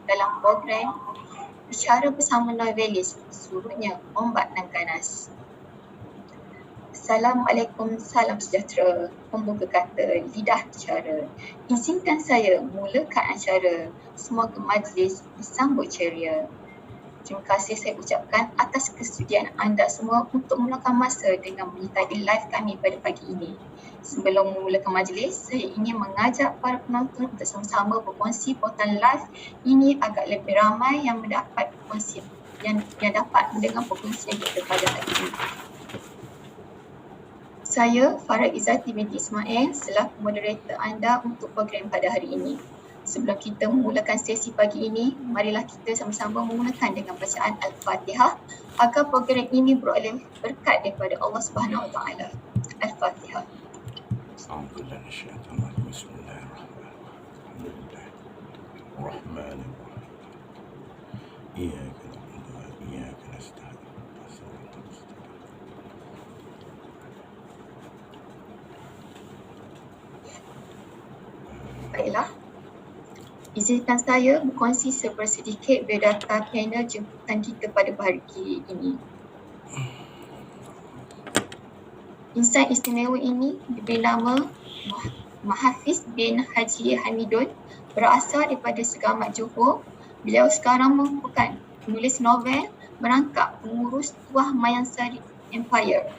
dalam program Bicara Bersama Novelis, surutnya ombak dan ganas. Assalamualaikum, salam sejahtera. Pembuka kata, lidah bicara. Izinkan saya mulakan acara. Semoga majlis disambut ceria. Terima kasih saya ucapkan atas kesudian anda semua untuk meluangkan masa dengan menyertai live kami pada pagi ini. Sebelum memulakan majlis, saya ingin mengajak para penonton untuk sama-sama berkongsi portal live ini agar lebih ramai yang mendapat berkongsi, yang dapat mendengar perkongsian kita pada hari ini. Saya, Farah Izzati binti Ismail, selaku moderator anda untuk program pada hari ini. Sebelum kita memulakan sesi pagi ini, marilah kita sama-sama memulakan dengan bacaan Al-Fatihah agar program ini beroleh berkat daripada Allah Subhanahu Wa Taala. Al-Fatihah. Baiklah, izinkan saya berkongsi sedikit biodata panel jemputan kita pada pagi ini. Insan istimewa ini diberi nama Mahafiz bin Haji Hamidun, berasal daripada Segamat Johor. Beliau sekarang merupakan penulis novel merangkap pengurus Tuah Mayansari Empire.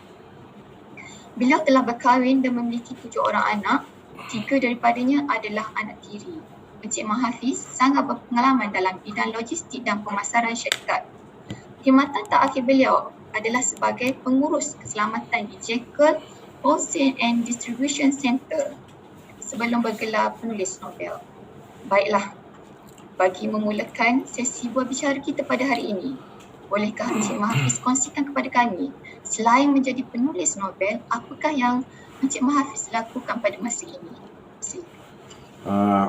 Beliau telah berkahwin dan memiliki 7 orang anak. 3 daripadanya adalah anak tiri. Encik Mahafiz sangat berpengalaman dalam bidang logistik dan pemasaran syarikat. Khidmatan terakhir beliau adalah sebagai pengurus keselamatan di Jekyll Wholesale and Distribution Center sebelum bergelar penulis novel. Baiklah, bagi memulakan sesi buah bicara kita pada hari ini, bolehkah Encik Mahafiz kongsikan kepada kami, selain menjadi penulis novel, apakah yang Encik Mahafiz lakukan pada masa ini?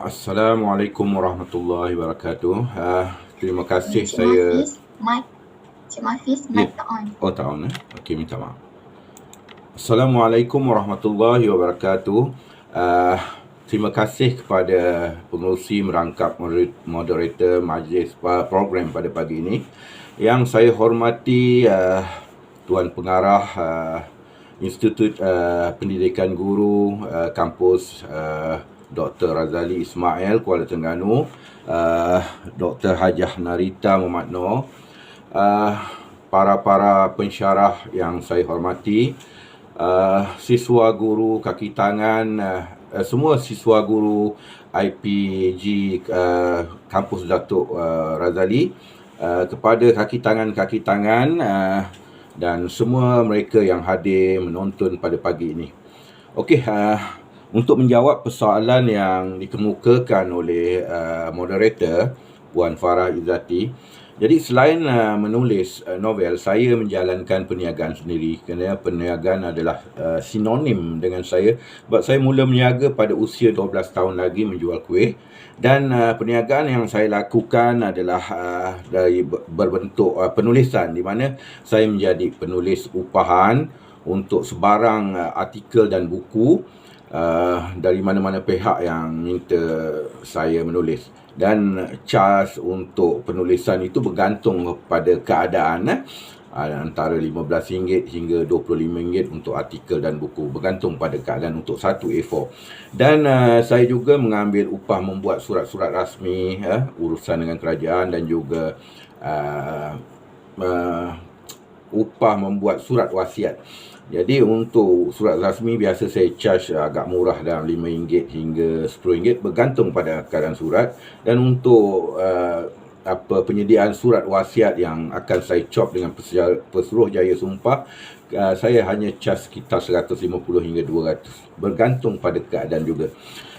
Assalamualaikum warahmatullahi wabarakatuh. Terima kasih Encik saya. Encik Mahafiz, mic tak on. Oh, tak on. Okey, minta maaf. Assalamualaikum warahmatullahi wabarakatuh. Terima kasih kepada pengerusi merangkap moderator majlis program pada pagi ini. Yang saya hormati Tuan Pengarah Institut Pendidikan Guru Kampus Dr. Razali Ismail, Kuala Terengganu, Dr. Hajah Narita Muhammad Noor, para pensyarah yang saya hormati, siswa guru kaki tangan, semua siswa guru IPG Kampus Datuk Razali, kepada kaki tangan dan semua mereka yang hadir menonton pada pagi ini. Okey, untuk menjawab persoalan yang dikemukakan oleh moderator Puan Farah Izzati, jadi selain menulis novel, saya menjalankan perniagaan sendiri, kerana perniagaan adalah sinonim dengan saya, sebab saya mula berniaga pada usia 12 tahun lagi menjual kuih, dan perniagaan yang saya lakukan adalah dari berbentuk penulisan, di mana saya menjadi penulis upahan untuk sebarang artikel dan buku dari mana-mana pihak yang minta saya menulis, dan charge untuk penulisan itu bergantung pada keadaan, antara RM15 hingga RM25 untuk artikel dan buku, bergantung pada keadaan untuk satu A4. Dan saya juga mengambil upah membuat surat-surat rasmi, urusan dengan kerajaan, dan juga upah membuat surat wasiat. Jadi untuk surat rasmi biasa saya charge agak murah, dalam RM5 hingga RM10, bergantung pada keadaan surat. Dan untuk penyediaan surat wasiat yang akan saya chop dengan Pesuruhjaya Sumpah, saya hanya charge sekitar RM150 hingga RM200, bergantung pada keadaan juga.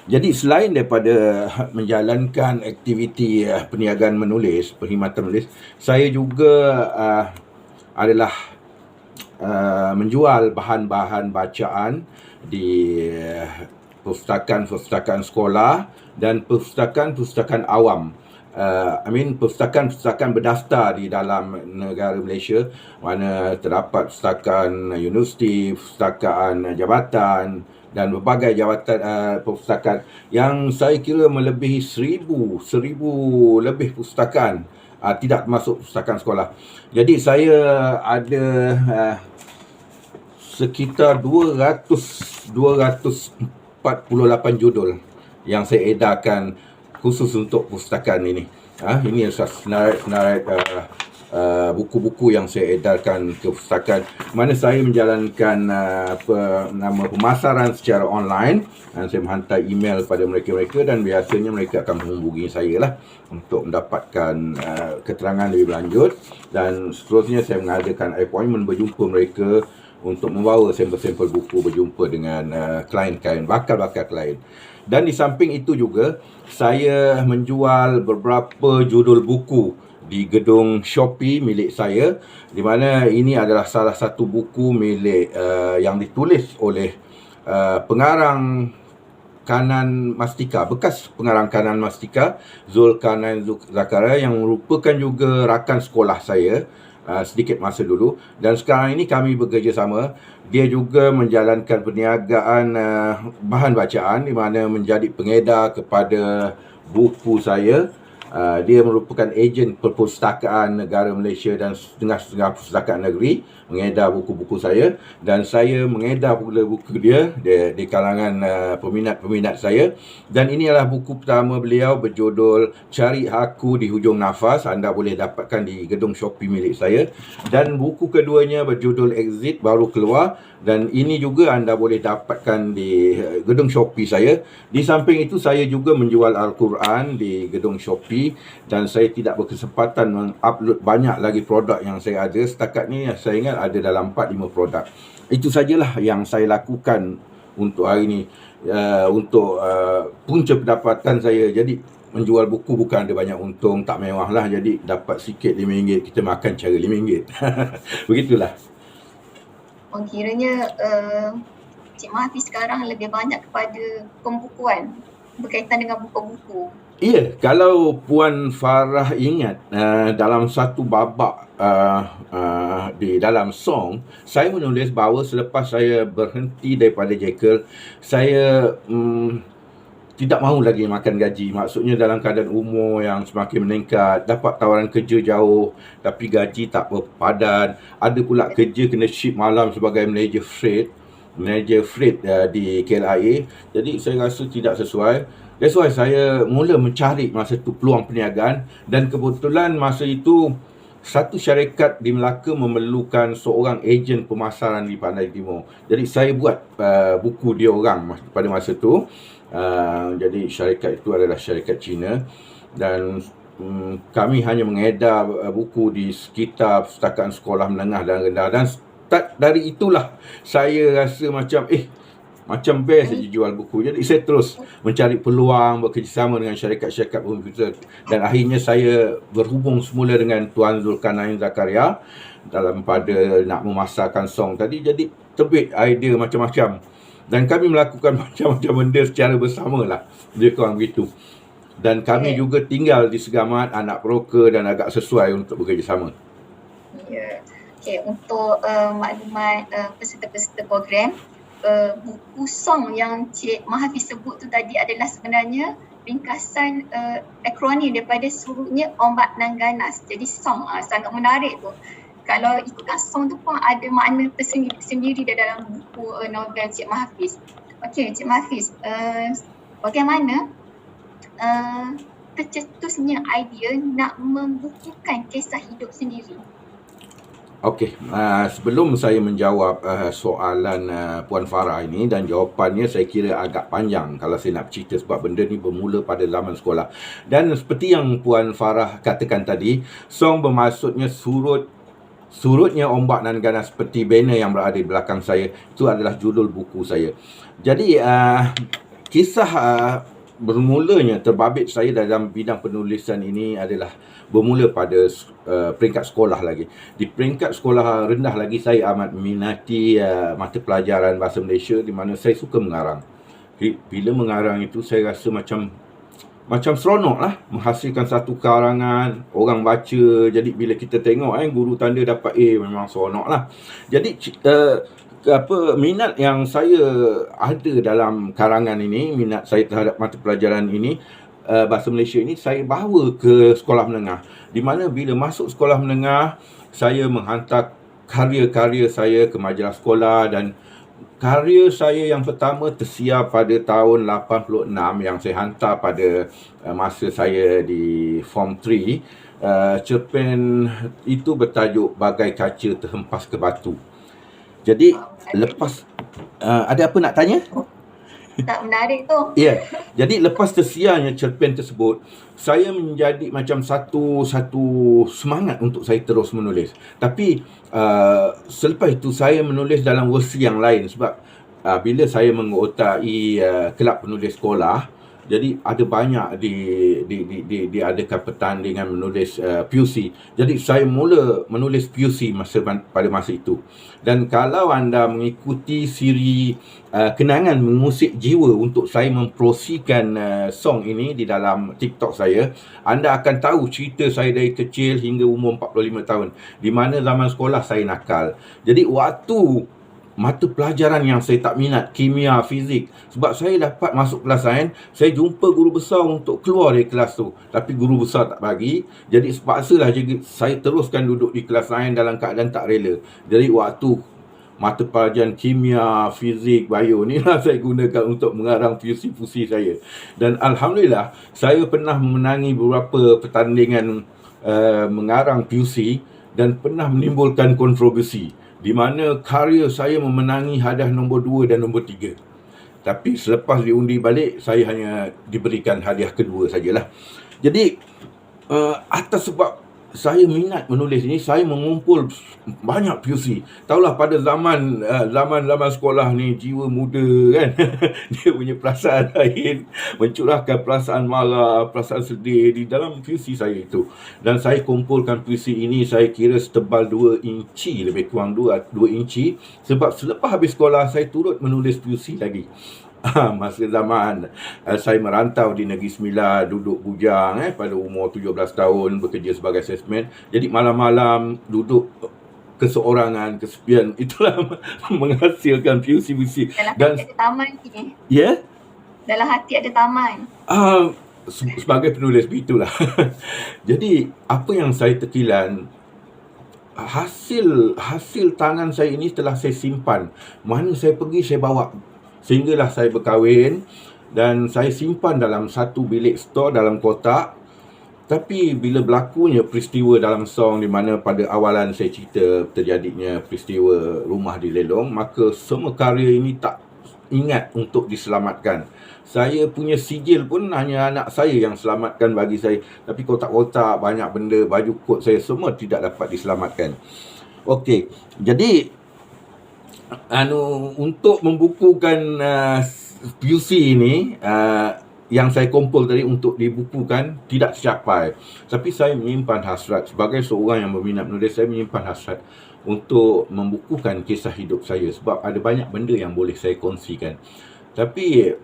Jadi selain daripada menjalankan aktiviti perniagaan menulis, perkhidmatan menulis, saya juga adalah menjual bahan-bahan bacaan di perpustakaan sekolah dan perpustakaan awam. Perpustakaan berdaftar di dalam negara Malaysia, mana terdapat perpustakaan universiti, perpustakaan jabatan, dan berbagai jawatan perpustakaan yang saya kira melebihi 1000 lebih perpustakaan, tidak termasuk perpustakaan sekolah. Jadi saya ada sekitar 248 judul yang saya edarkan khusus untuk perpustakaan ini. Ini senarai buku-buku yang saya edarkan ke perpustakaan, mana saya menjalankan pemasaran secara online, dan saya menghantar email kepada mereka-mereka, dan biasanya mereka akan menghubungi saya lah untuk mendapatkan keterangan lebih lanjut, dan seterusnya saya mengadakan appointment berjumpa mereka untuk membawa sampel-sampel buku, berjumpa dengan klien-klien, bakal-bakal klien. Dan di samping itu juga saya menjual beberapa judul buku di gedung Shopee milik saya, di mana ini adalah salah satu buku milik yang ditulis oleh pengarang Kanan Mastika, bekas pengarang Kanan Mastika, Zulkarnain Zakaria, yang merupakan juga rakan sekolah saya sedikit masa dulu, dan sekarang ini kami bekerjasama. Dia juga menjalankan perniagaan bahan bacaan, di mana menjadi pengedar kepada buku saya. Dia merupakan ejen perpustakaan negara Malaysia dan setengah-setengah perpustakaan negeri, mengedar buku-buku saya, dan saya mengedar pula buku dia di kalangan peminat-peminat saya. Dan ini adalah buku pertama beliau, berjudul Cari Aku di Hujung Nafas. Anda boleh dapatkan di gedung Shopee milik saya. Dan buku keduanya berjudul Exit, baru keluar, dan ini juga anda boleh dapatkan di gedung Shopee saya. Di samping itu saya juga menjual Al-Quran di gedung Shopee, dan saya tidak berkesempatan mengupload banyak lagi produk yang saya ada. Setakat ni saya ingat ada dalam 4-5 produk. Itu sajalah yang saya lakukan untuk hari ini, untuk punca pendapatan saya. Jadi menjual buku bukan ada banyak untung, tak mewah lah. Jadi dapat sikit RM5, kita makan cara RM5. Begitulah. Kiranya Cik Mahafiz sekarang lebih banyak kepada pembukuan berkaitan dengan buku-buku. Ya, kalau Puan Farah ingat, dalam satu babak di dalam song, saya menulis bahawa selepas saya berhenti daripada Jekyll, saya tidak mahu lagi makan gaji. Maksudnya dalam keadaan umur yang semakin meningkat, dapat tawaran kerja jauh tapi gaji tak berpadan. Ada pula kerja kena shift malam sebagai manager freight di KLIA. Jadi saya rasa tidak sesuai. That's why saya mula mencari masa itu peluang perniagaan, dan kebetulan masa itu satu syarikat di Melaka memerlukan seorang ejen pemasaran di Pantai Timur. Jadi saya buat buku dia orang pada masa itu. Jadi syarikat itu adalah syarikat Cina, dan kami hanya mengedar buku di sekitar perpustakaan sekolah menengah dan rendah. Dan start dari itulah saya rasa macam best saja jual buku. Jadi saya terus mencari peluang bekerjasama dengan syarikat-syarikat komputer, dan akhirnya saya berhubung semula dengan Tuan Zulkarnain Zakaria dalam pada nak memasarkan song tadi. Jadi terbit idea macam-macam, dan kami melakukan macam-macam benda secara bersama lah, dia kurang begitu. Dan kami juga tinggal di Segamat, anak broker, dan agak sesuai untuk bekerjasama. Ya. Okay, untuk maklumat peserta-peserta program, buku song yang Cik Mahafiz sebut tu tadi adalah sebenarnya ringkasan akronim daripada surutnya Ombak Nan Ganas. Jadi song sangat menarik tu. Kalau ikutkan song tu pun ada makna tersendiri dalam buku novel Cik Mahafiz. Okey, Cik Mahafiz, bagaimana tercetusnya idea nak membukukan kisah hidup sendiri? Okey, sebelum saya menjawab soalan Puan Farah ini, dan jawapannya saya kira agak panjang kalau saya nak cerita, sebab benda ni bermula pada zaman sekolah. Dan seperti yang Puan Farah katakan tadi, song bermaksudnya surutnya Ombak Nan Ganas, seperti banner yang berada di belakang saya. Itu adalah judul buku saya. Jadi kisah bermulanya terbabit saya dalam bidang penulisan ini adalah bermula pada peringkat sekolah lagi. Di peringkat sekolah rendah lagi, saya amat minati mata pelajaran bahasa Malaysia, di mana saya suka mengarang. Bila mengarang itu saya rasa macam seronok lah, menghasilkan satu karangan, orang baca. Jadi bila kita tengok guru tanda dapat A, memang seronok lah. Jadi minat yang saya ada dalam karangan ini, minat saya terhadap mata pelajaran ini, bahasa Malaysia ini, saya bawa ke sekolah menengah, di mana bila masuk sekolah menengah saya menghantar karya-karya saya ke majalah sekolah, dan karya saya yang pertama tersiar pada tahun 86 yang saya hantar pada masa saya di Form 3. Cerpen itu bertajuk Bagai Kaca Terhempas ke Batu. Jadi lepas ada apa nak tanya? Tak menarik tu. Ya, jadi lepas tersiarnya cerpen tersebut, saya menjadi macam satu semangat untuk saya terus menulis. Tapi selepas itu saya menulis dalam versi yang lain, sebab bila saya mengerotai kelab penulis sekolah, jadi ada banyak diadakan pertandingan menulis PUC. Jadi saya mula menulis PUC pada masa itu. Dan kalau anda mengikuti siri Kenangan Mengusik Jiwa untuk saya mempromosikan song ini di dalam TikTok saya, anda akan tahu cerita saya dari kecil hingga umur 45 tahun, di mana zaman sekolah saya nakal. Jadi waktu mata pelajaran yang saya tak minat, kimia, fizik, sebab saya dapat masuk kelas sains, saya jumpa guru besar untuk keluar dari kelas tu, tapi guru besar tak bagi. Jadi sepaksalah saya teruskan duduk di kelas sains dalam keadaan tak rela. Jadi waktu mata pelajaran kimia, fizik, bio ni lah saya gunakan untuk mengarang puisi-puisi saya. Dan alhamdulillah saya pernah memenangi beberapa pertandingan mengarang puisi dan pernah menimbulkan kontroversi, di mana karya saya memenangi hadiah nombor 2 dan nombor 3. Tapi selepas diundi balik, saya hanya diberikan hadiah kedua sajalah. Jadi atas sebab saya minat menulis ini, saya mengumpul banyak puisi. Tahulah pada zaman sekolah ni, jiwa muda kan, dia punya perasaan lain, mencurahkan perasaan marah, perasaan sedih di dalam puisi saya itu. Dan saya kumpulkan puisi ini, saya kira setebal 2 inci, lebih kurang 2 inci. Sebab selepas habis sekolah, saya turut menulis puisi lagi. Masa zaman saya merantau di Negeri Sembilan, duduk bujang pada umur 17 tahun, bekerja sebagai salesman. Jadi malam-malam duduk keseorangan, kesepian, itulah menghasilkan puisi-puisi. Dalam hati ada taman ni. Ya? Dalam hati ada taman. Sebagai penulis begitulah. Jadi apa yang saya tekilan, hasil tangan saya ini telah saya simpan. Mana saya pergi, saya bawa. Sehinggalah saya berkahwin dan saya simpan dalam satu bilik stor dalam kotak. Tapi bila berlakunya peristiwa dalam song, di mana pada awalan saya cerita terjadinya peristiwa rumah dilelong, maka semua karya ini tak ingat untuk diselamatkan. Saya punya sijil pun hanya anak saya yang selamatkan bagi saya. Tapi kotak-kotak, banyak benda, baju kot saya, semua tidak dapat diselamatkan. Okey, jadi untuk membukukan puisi ini, yang saya kumpul tadi untuk dibukukan tidak tercapai. Tapi saya menyimpan hasrat sebagai seorang yang berminat menulis. Saya menyimpan hasrat untuk membukukan kisah hidup saya, sebab ada banyak benda yang boleh saya kongsikan. Tapi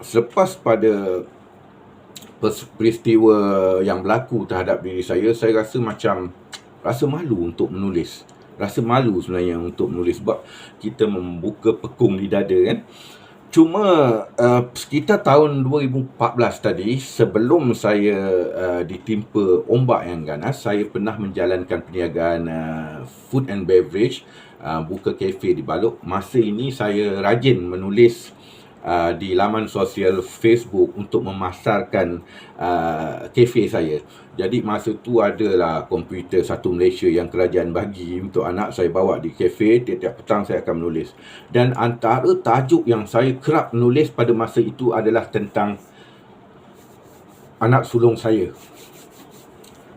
selepas pada peristiwa yang berlaku terhadap diri saya rasa malu untuk menulis. Rasa malu sebenarnya untuk menulis, sebab kita membuka pekung di dada kan. Cuma sekitar tahun 2014 tadi, sebelum saya ditimpa ombak yang ganas, saya pernah menjalankan perniagaan food and beverage, buka kafe di Balok. Masa ini saya rajin menulis di laman sosial Facebook untuk memasarkan kafe saya. Jadi masa tu adalah komputer satu Malaysia yang kerajaan bagi untuk anak saya bawa di kafe. Tiap-tiap petang saya akan menulis. Dan antara tajuk yang saya kerap menulis pada masa itu adalah tentang anak sulung saya.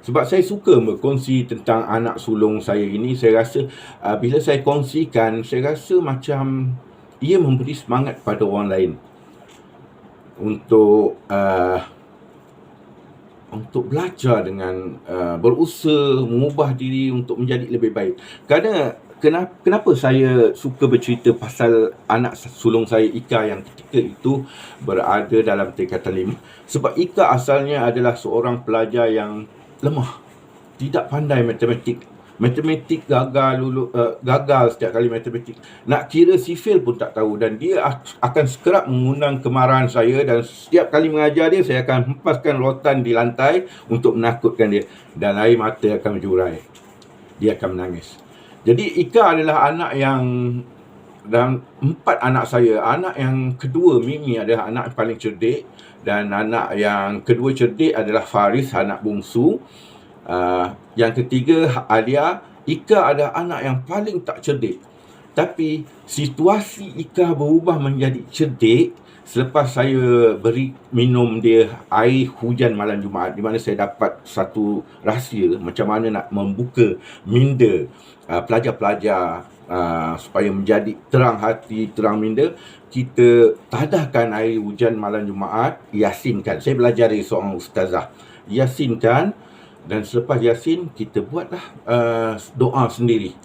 Sebab saya suka berkongsi tentang anak sulung saya ini. Saya rasa bila saya kongsikan, saya rasa macam ia memberi semangat pada orang lain untuk belajar dengan berusaha mengubah diri untuk menjadi lebih baik. Kerana kenapa saya suka bercerita pasal anak sulung saya, Ika, yang ketika itu berada dalam tingkatan 5. Sebab Ika asalnya adalah seorang pelajar yang lemah, tidak pandai matematik, Matematik gagal setiap kali matematik. Nak kira sifil pun tak tahu, dan dia akan sekerap mengundang kemarahan saya, dan setiap kali mengajar dia, saya akan hempaskan rotan di lantai untuk menakutkan dia, dan air mata akan berjurai. Dia akan menangis. Jadi Ika adalah anak yang, dan 4 anak saya, anak yang kedua Mimi adalah anak yang paling cerdik, dan anak yang kedua cerdik adalah Faris, anak bungsu. Yang ketiga Alia. Ika adalah anak yang paling tak cerdik. Tapi situasi Ika berubah menjadi cerdik selepas saya beri minum dia air hujan malam Jumaat, di mana saya dapat satu rahsia macam mana nak membuka minda pelajar-pelajar supaya menjadi terang hati, terang minda. Kita tadahkan air hujan malam Jumaat, yasinkan. Saya belajar dari seorang ustazah, yasinkan. Dan selepas Yasin, kita buatlah doa sendiri,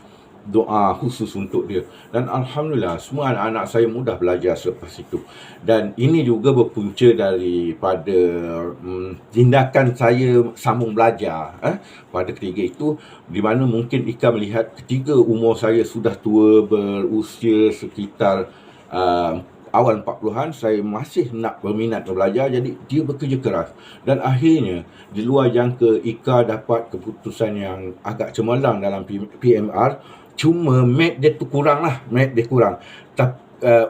doa khusus untuk dia. Dan Alhamdulillah, semua anak-anak saya mudah belajar selepas itu. Dan ini juga berpunca daripada tindakan saya sambung belajar pada ketiga itu, di mana mungkin Ika melihat ketika umur saya sudah tua, berusia sekitar awal 40-an, saya masih nak berminat belajar, jadi dia bekerja keras. Dan akhirnya, di luar jangka, Ika dapat keputusan yang agak cemerlang dalam PMR. Cuma mat dia tu kurang lah, mat dia kurang.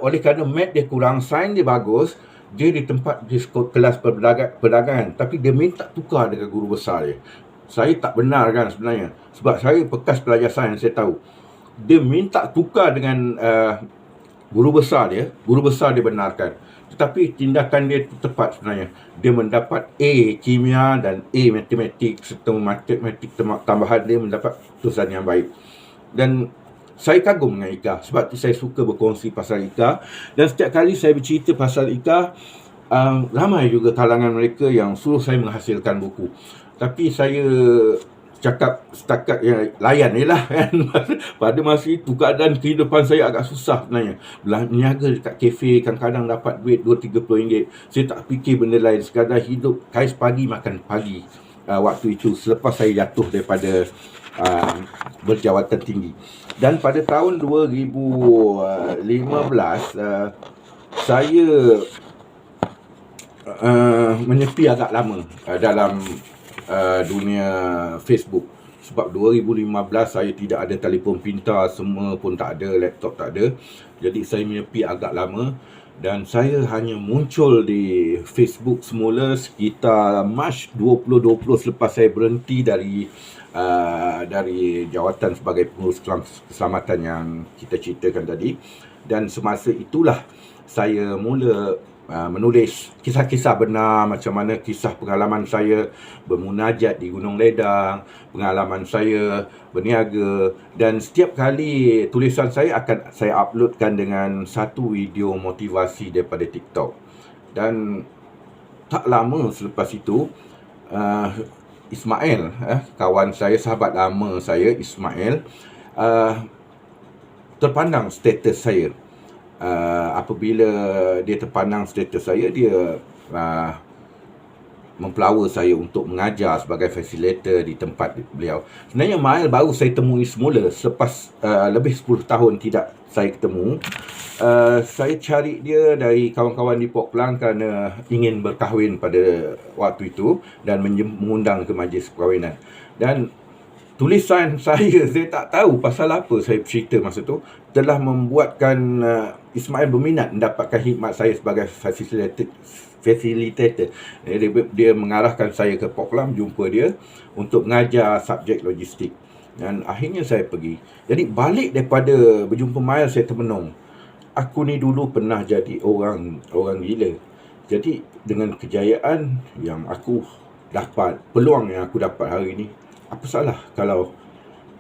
Oleh kerana mat dia kurang, sains dia bagus, dia di tempat di kelas perdagangan, tapi dia minta tukar dengan guru besar dia. Saya tak benarkan sebenarnya, sebab saya bekas pelajar sains, saya tahu. Dia minta tukar dengan guru besar dia benarkan. Tetapi tindakan dia itu tepat sebenarnya. Dia mendapat A kimia dan A matematik, serta matematik tambahan, dia mendapat keputusan yang baik. Dan saya kagum dengan Ika, sebab itu saya suka berkongsi pasal Ika. Dan setiap kali saya bercerita pasal Ika, ramai juga kalangan mereka yang suruh saya menghasilkan buku. Tapi saya cakap setakat layan je lah kan. Pada masa itu keadaan kehidupan saya agak susah sebenarnya. Berniaga dekat kafe, kadang-kadang dapat duit RM20-30. Saya tak fikir benda lain, sekadar hidup kais pagi makan pagi waktu itu, selepas saya jatuh daripada berjawatan tinggi. Dan pada tahun 2015 saya menyepi agak lama dalam dunia Facebook, sebab 2015 saya tidak ada telefon pintar, semua pun tak ada, laptop tak ada. Jadi saya menyepi agak lama, dan saya hanya muncul di Facebook semula sekitar Mac 2020, selepas saya berhenti dari jawatan sebagai pengurus keselamatan yang kita ceritakan tadi. Dan semasa itulah saya mula menulis kisah-kisah benar, macam mana kisah pengalaman saya bermunajat di Gunung Ledang, pengalaman saya berniaga. Dan setiap kali tulisan saya akan saya uploadkan dengan satu video motivasi daripada TikTok. Dan tak lama selepas itu, Ismail, kawan saya, sahabat lama saya, Ismail, terpandang status saya. Apabila dia terpandang status saya, dia mempelawa saya untuk mengajar sebagai facilitator di tempat beliau. Sebenarnya Mail baru saya temui semula selepas lebih 10 tahun tidak saya ketemu. Saya cari dia dari kawan-kawan di Port Klang kerana ingin berkahwin pada waktu itu dan mengundang ke majlis perkahwinan. Dan tulisan saya tak tahu pasal apa saya cerita masa tu, telah membuatkan Ismail berminat mendapatkan khidmat saya sebagai facilitator. Dia mengarahkan saya ke Port Klang, jumpa dia untuk mengajar subjek logistik. Dan akhirnya saya pergi. Jadi balik daripada berjumpa Mail, saya termenung. Aku ni dulu pernah jadi orang gila. Jadi dengan kejayaan yang aku dapat, peluang yang aku dapat hari ni, apa salah kalau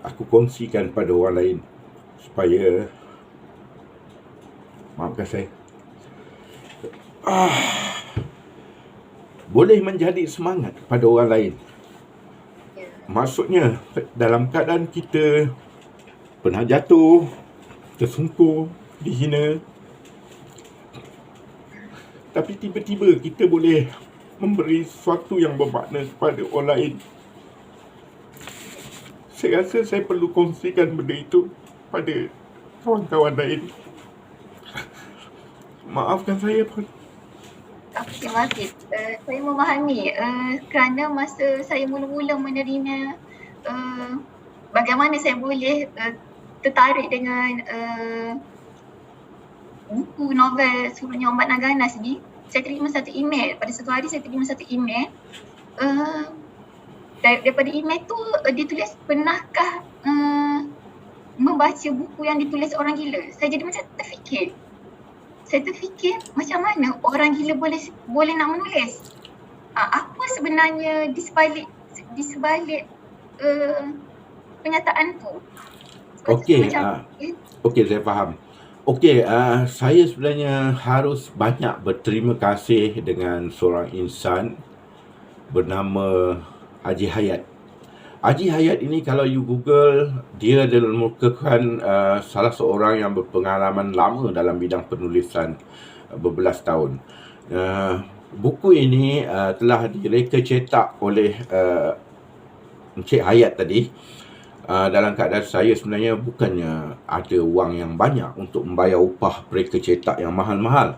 aku kongsikan pada orang lain supaya, maafkan saya, boleh menjadi semangat kepada orang lain. Maksudnya dalam keadaan kita pernah jatuh, tersungkur, dihina, tapi tiba-tiba kita boleh memberi sesuatu yang bermakna kepada orang lain. Saya rasa saya perlu kongsikan benda itu pada kawan-kawan lain. Maafkan saya, Puan. Okey, Mazid. Saya memahami kerana masa saya mula-mula menerima bagaimana saya boleh tertarik dengan buku novel Suruhnya Ombak Naga Ganas ni. Saya terima satu email. Pada satu hari saya terima satu email. Daripada email tu dia tulis, pernahkah membaca buku yang ditulis orang gila? Saya jadi macam terfikir. Saya terfikir macam mana orang gila boleh nak menulis? Apa sebenarnya di sebalik pernyataan tu? Okey, okey, saya faham. Okey, saya sebenarnya harus banyak berterima kasih dengan seorang insan bernama Haji Hayat. Haji Hayat ini kalau you Google, dia adalah merupakan salah seorang yang berpengalaman lama dalam bidang penulisan berbelas tahun. Buku ini telah direka cetak oleh Encik Hayat tadi. Dalam keadaan saya sebenarnya bukannya ada wang yang banyak untuk membayar upah mereka cetak yang mahal-mahal.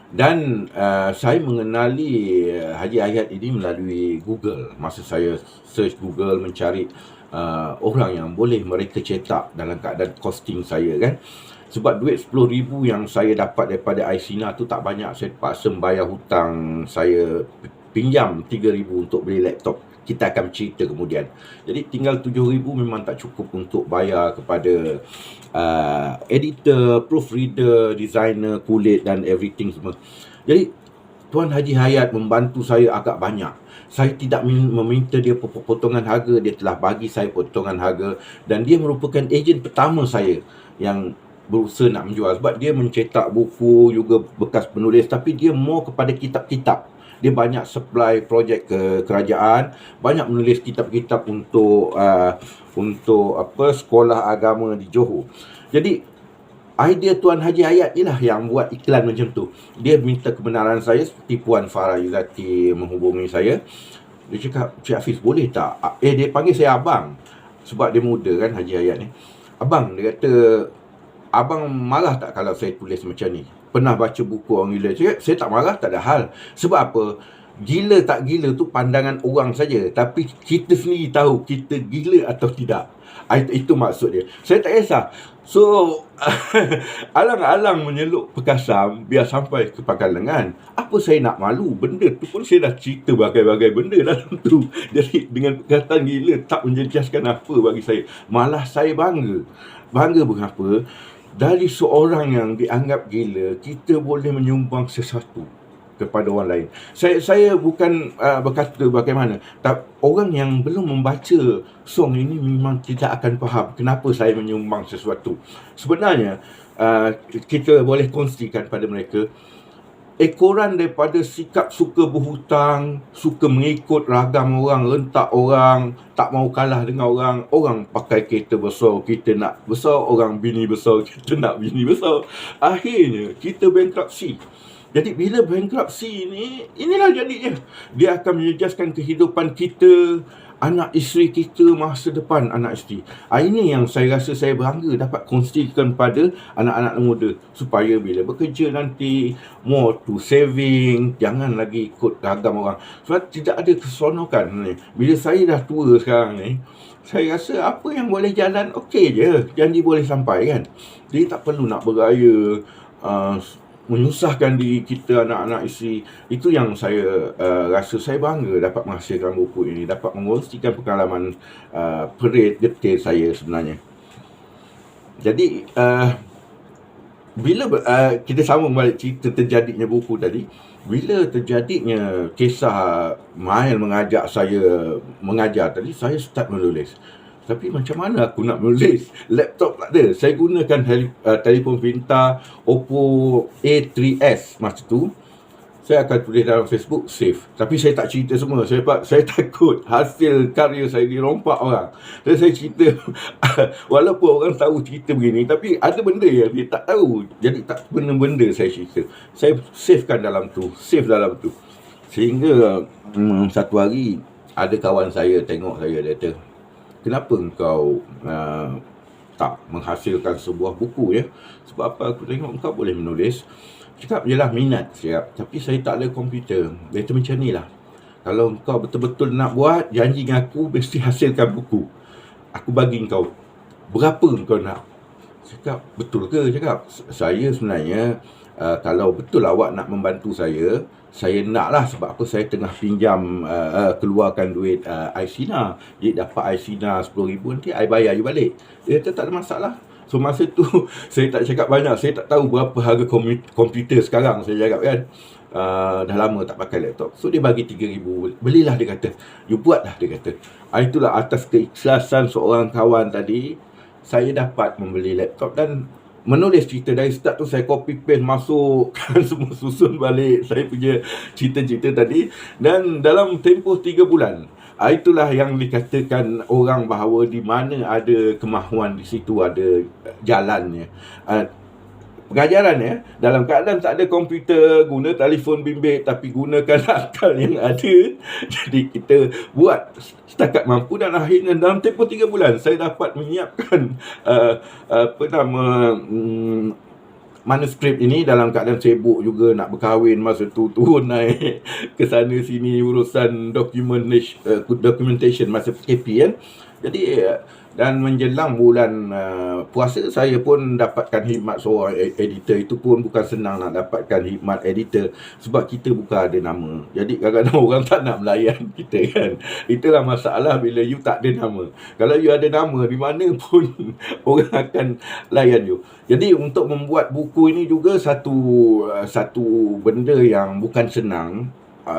Dan saya mengenali Haji Hayat ini melalui Google. Masa saya search Google mencari orang yang boleh mereka cetak dalam keadaan costing saya kan. Sebab duit 10,000 yang saya dapat daripada Aisina tu tak banyak. Saya terpaksa membayar hutang saya, pinjam 3,000 untuk beli laptop. Kita akan cerita kemudian. Jadi tinggal 7,000 memang tak cukup untuk bayar kepada editor, proofreader, designer, kulit dan everything semua. Jadi Tuan Haji Hayat membantu saya agak banyak. Saya tidak meminta dia potongan harga, dia telah bagi saya potongan harga. Dan dia merupakan ejen pertama saya yang berusaha nak menjual. Sebab dia mencetak buku, juga bekas penulis, tapi dia more kepada kitab-kitab. Dia banyak supply projek ke kerajaan, banyak menulis kitab-kitab untuk sekolah agama di Johor. Jadi idea Tuan Haji Hayat inilah yang buat iklan macam tu. Dia minta kebenaran saya seperti Puan Farah Izzati menghubungi saya. Dia cakap, Cik Hafiz boleh tak? Dia panggil saya abang. Sebab dia muda kan Haji Hayat ni. Abang, dia kata, abang marah tak kalau saya tulis macam ni? Pernah baca buku orang gila? Saya tak marah, tak ada hal. Sebab apa? Gila tak gila tu pandangan orang saja. Tapi kita sendiri tahu kita gila atau tidak. Itu maksud dia. Saya tak kisah. So, alang-alang menyeluk perkasam biar sampai ke pangkal lengan. Apa saya nak malu? Benda tu pun saya dah cerita bagai-bagai benda dalam tu. Jadi dengan perkataan gila tak menjejaskan apa bagi saya. Malah saya bangga. Bangga mengapa? Dari seorang yang dianggap gila, kita boleh menyumbang sesuatu kepada orang lain. Saya bukan berkata bagaimana. Orang yang belum membaca song ini memang tidak akan faham kenapa saya menyumbang sesuatu. Sebenarnya, kita boleh kongsikan pada mereka, ekoran daripada sikap suka berhutang, suka mengikut ragam orang, rentak orang, tak mau kalah dengan orang. Orang pakai kereta besar, kita nak besar. Orang bini besar, kita nak bini besar. Akhirnya, kita bankruptcy. Jadi bila bankruptcy ni, inilah jadinya. Dia akan menjejaskan kehidupan kita, anak isteri kita, masa depan anak isteri. Ini yang saya rasa saya bangga dapat kongsikan pada anak-anak muda. Supaya bila bekerja nanti, more to saving, jangan lagi ikut ragam orang. Sebab tidak ada keseronokan ni. Bila saya dah tua sekarang ni, saya rasa apa yang boleh jalan, okey je. Janji boleh sampai kan. Jadi tak perlu nak bergaya, menyusahkan diri kita, anak-anak isteri. Itu yang saya rasa saya bangga dapat menghasilkan buku ini, dapat mengkongsikan pengalaman perit detail saya sebenarnya. Jadi bila kita sambung balik cerita terjadinya buku tadi, bila terjadinya kisah Mail mengajak saya mengajar tadi, saya start menulis. Tapi macam mana aku nak menulis? Laptop tak ada. Saya gunakan telefon pintar Oppo A3s masa tu. Saya akan tulis dalam Facebook, save. Tapi saya tak cerita semua. Saya takut hasil karya saya dirompak orang. Dan saya cerita, walaupun orang tahu cerita begini, tapi ada benda yang dia tak tahu. Jadi tak benda-benda saya cerita. Saya savekan dalam tu, save dalam tu. Sehingga satu hari, ada kawan saya tengok saya, dia kata, kenapa engkau tak menghasilkan sebuah buku ya? Sebab apa? Aku tengok engkau boleh menulis. Cakap, yelah minat. Cakap, tapi saya tak ada komputer. Dia tu macam ni lah. Kalau engkau betul-betul nak buat, janji dengan aku mesti hasilkan buku. Aku bagi engkau. Berapa engkau nak? Cakap, betul ke? Cakap, saya sebenarnya kalau betul awak nak membantu saya nak lah. Sebab apa saya tengah pinjam keluarkan duit iSina. Jadi dapat iSina 10,000 nanti I bayar you balik. Dia kata tak ada masalah. So masa tu saya tak cakap banyak. Saya tak tahu berapa harga komputer sekarang. Saya cakap kan, dah lama tak pakai laptop. So dia bagi 3,000. Belilah, dia kata. You buat dah, dia kata. Itulah atas keikhlasan seorang kawan tadi, saya dapat membeli laptop dan menulis cerita. Dari start tu saya copy paste masukkan semua, susun balik saya punya cerita-cerita tadi. Dan dalam tempoh 3 bulan, itulah yang dikatakan orang bahawa di mana ada kemahuan, di situ ada jalannya. Pengajarannya, dalam keadaan tak ada komputer, guna telefon bimbit, tapi gunakan akal yang ada. Jadi kita buat setakat mampu, dan akhirnya dalam tempoh 3 bulan saya dapat menyiapkan manuskrip ini dalam keadaan sibuk juga nak berkahwin masa tu, turun naik ke sana sini urusan documentation masa PKP kan. Jadi dan menjelang bulan puasa, saya pun dapatkan khidmat seorang editor. Itu pun bukan senang nak dapatkan khidmat editor, sebab kita bukan ada nama. Jadi kadang-kadang orang tak nak melayan kita kan. Itulah masalah bila you tak ada nama. Kalau you ada nama, di mana pun orang akan layan you. Jadi untuk membuat buku ini juga satu benda yang bukan senang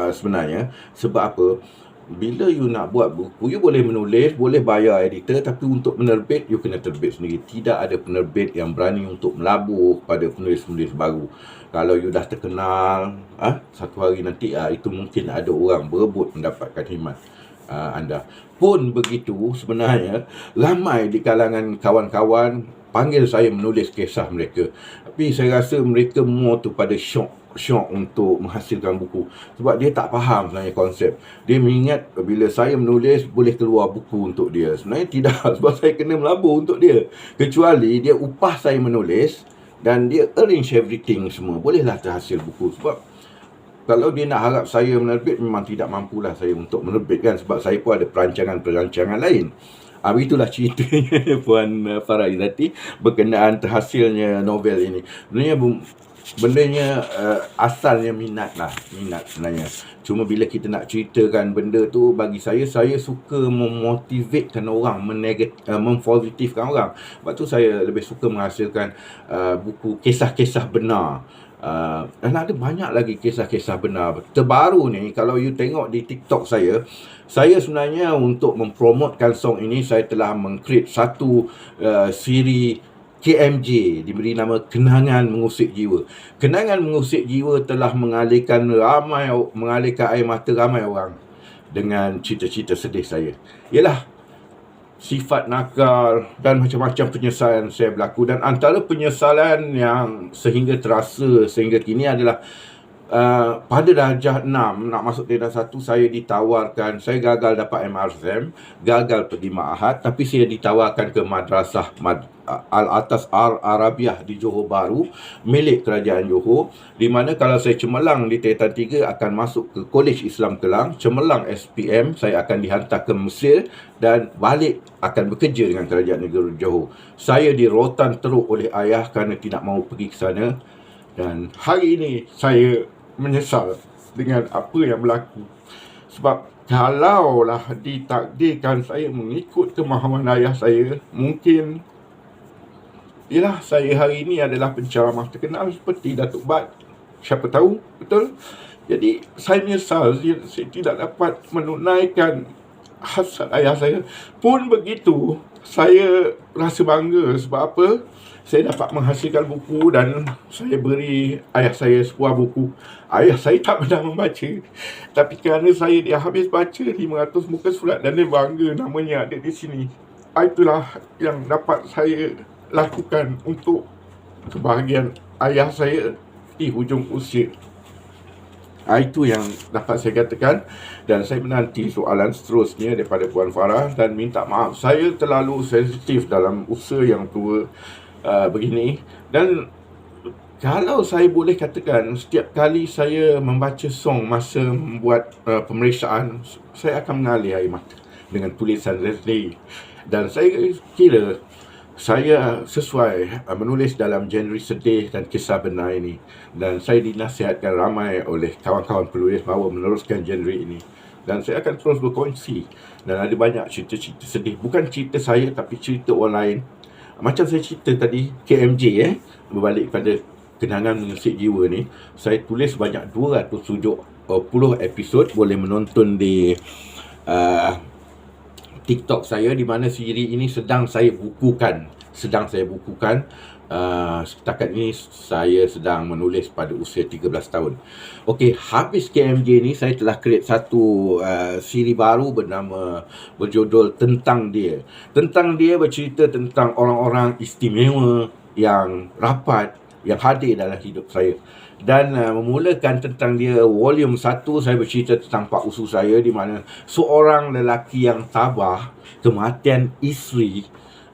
sebenarnya. Sebab apa? Bila you nak buat buku, you boleh menulis, boleh bayar editor, tapi untuk menerbit, you kena terbit sendiri. Tidak ada penerbit yang berani untuk melabur pada penulis-penulis baru. Kalau you dah terkenal, satu hari nanti itu mungkin ada orang berebut mendapatkan khidmat anda. Pun begitu, sebenarnya ramai di kalangan kawan-kawan panggil saya menulis kisah mereka. Tapi saya rasa mereka more tu pada syok untuk menghasilkan buku. Sebab dia tak faham sebenarnya konsep. Dia mengingat bila saya menulis boleh keluar buku untuk dia. Sebenarnya tidak, sebab saya kena melabur untuk dia. Kecuali dia upah saya menulis dan dia arrange everything semua, bolehlah terhasil buku. Sebab kalau dia nak harap saya menerbit, memang tidak mampulah saya untuk menerbitkan, sebab saya pun ada perancangan lain. Itulah ceritanya Puan Farah Izzati berkenaan terhasilnya novel ini. Sebenarnya bendanya asalnya minat sebenarnya. Cuma bila kita nak ceritakan benda tu, bagi saya suka memotivatekan orang, mempositifkan orang. Sebab tu saya lebih suka menghasilkan buku kisah-kisah benar. Dan ada banyak lagi kisah-kisah benar. Terbaru ni, kalau you tengok di TikTok saya sebenarnya untuk mempromotkan song ini, saya telah meng-create satu siri KMJ, diberi nama Kenangan Mengusik Jiwa. Kenangan Mengusik Jiwa telah mengalihkan air mata ramai orang dengan cerita-cerita sedih saya. Ialah sifat nakal dan macam-macam penyesalan saya berlaku. Dan antara penyesalan yang sehingga terasa sehingga kini adalah pada darjah 6 nak masuk darjah 1, saya ditawarkan, saya gagal dapat MRSM, gagal pergi ma'had, tapi saya ditawarkan ke madrasah Al-Atas Arabiah di Johor Bahru, milik kerajaan Johor, di mana kalau saya cemerlang di tingkatan 3 akan masuk ke Kolej Islam Kelang, cemerlang SPM, saya akan dihantar ke Mesir dan balik akan bekerja dengan kerajaan negeri Johor. Saya dirotan teruk oleh ayah kerana tidak mahu pergi ke sana, dan hari ini saya menyesal dengan apa yang berlaku. Sebab kalaulah ditakdirkan saya mengikut kemahuan ayah saya, mungkin ialah saya hari ini adalah penceramah terkenal seperti Datuk Bat. Siapa tahu, betul? Jadi saya menyesal saya tidak dapat menunaikan hasrat ayah saya. Pun begitu, saya rasa bangga. Sebab apa? Saya dapat menghasilkan buku dan saya beri ayah saya sebuah buku. Ayah saya tak pernah membaca, tapi kerana saya dia habis baca 500 muka surat dan dia bangga namanya ada di sini. Itulah yang dapat saya lakukan untuk kebahagiaan ayah saya di hujung usia. Itu yang dapat saya katakan, dan saya menanti soalan seterusnya daripada Puan Farah, dan minta maaf saya terlalu sensitif dalam usaha yang tua begini. Dan kalau saya boleh katakan, setiap kali saya membaca song masa membuat pemeriksaan, saya akan mengalir air mata dengan tulisan Leslie. Dan saya kira saya sesuai menulis dalam genre sedih dan kisah benar ini, dan saya dinasihatkan ramai oleh kawan-kawan penulis bahawa meneruskan genre ini, dan saya akan terus berkongsi. Dan ada banyak cerita-cerita sedih, bukan cerita saya tapi cerita orang lain. Macam saya cerita tadi KMJ, berbalik pada kenangan mengusik jiwa ni, saya tulis banyak 270 episod. Boleh menonton di TikTok saya, di mana siri ini sedang saya bukukan. Setakat ini saya sedang menulis pada usia 13 tahun. Okey, habis KMJ ni saya telah create satu siri baru berjudul Tentang Dia. Tentang Dia bercerita tentang orang-orang istimewa yang rapat, yang hadir dalam hidup saya. Dan memulakan Tentang Dia volume 1, saya bercerita tentang pak usu saya, di mana seorang lelaki yang tabah kematian isteri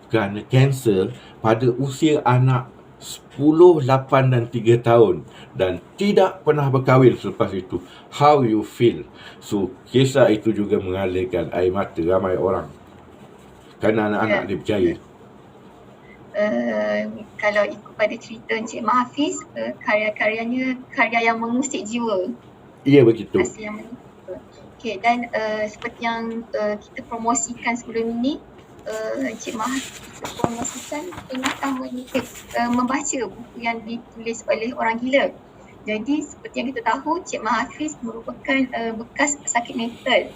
kerana kanser pada usia anak 10, 8 dan 3 tahun, dan tidak pernah berkahwin selepas itu. How you feel? So kisah itu juga mengalirkan air mata ramai orang kerana anak-anak dia berjaya. Kalau ikut pada cerita Encik Mahafiz, karya-karyanya karya yang mengusik jiwa. Ya, begitu. Okey, dan seperti yang kita promosikan sebelum ini, Encik Mahafiz promosikan ingatan membaca buku yang ditulis oleh orang gila. Jadi seperti yang kita tahu, Encik Mahafiz merupakan bekas pesakit mental.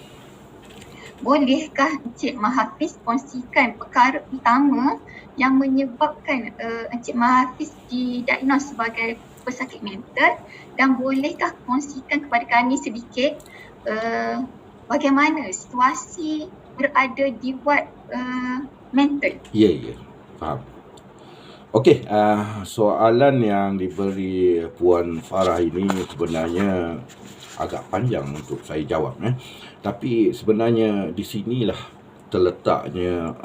Bolehkah Encik Mahafiz kongsikan perkara utama yang menyebabkan Encik Mahafiz didiagnos sebagai pesakit mental, dan bolehkah kongsikan kepada kami sedikit bagaimana situasi berada di ward mental? Ya, faham. Okey, soalan yang diberi Puan Farah ini sebenarnya agak panjang untuk saya jawab. Tapi sebenarnya di sinilah terletaknya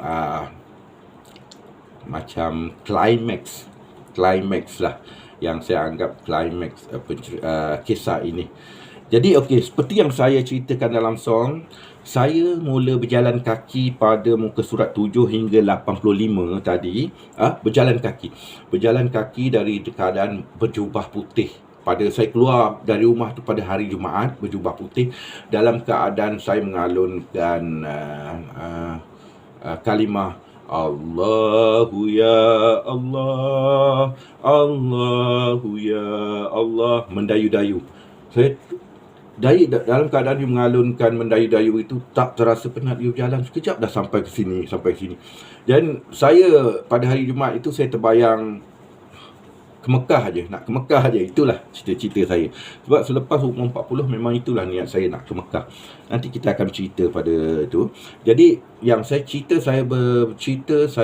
macam klimaks lah yang saya anggap klimaks kisah ini. Jadi okey, seperti yang saya ceritakan dalam song, saya mula berjalan kaki pada muka surat 7 hingga 85 tadi. Berjalan kaki dari keadaan berjubah putih. Pada saya keluar dari rumah tu pada hari Jumaat, berjubah putih, dalam keadaan saya mengalunkan kalimah Allahu ya Allah, Allahu ya Allah, mendayu-dayu. Saya dalam keadaan dia mengalunkan mendayu-dayu itu, tak terasa penat dia berjalan. Sekejap dah sampai sini. Dan saya pada hari Jumaat itu saya terbayang nak ke Mekah aja. Itulah cita-cita saya. Sebab selepas umur 40 memang itulah niat saya, nak ke Mekah. Nanti kita akan cerita pada itu. Jadi yang saya cerita, saya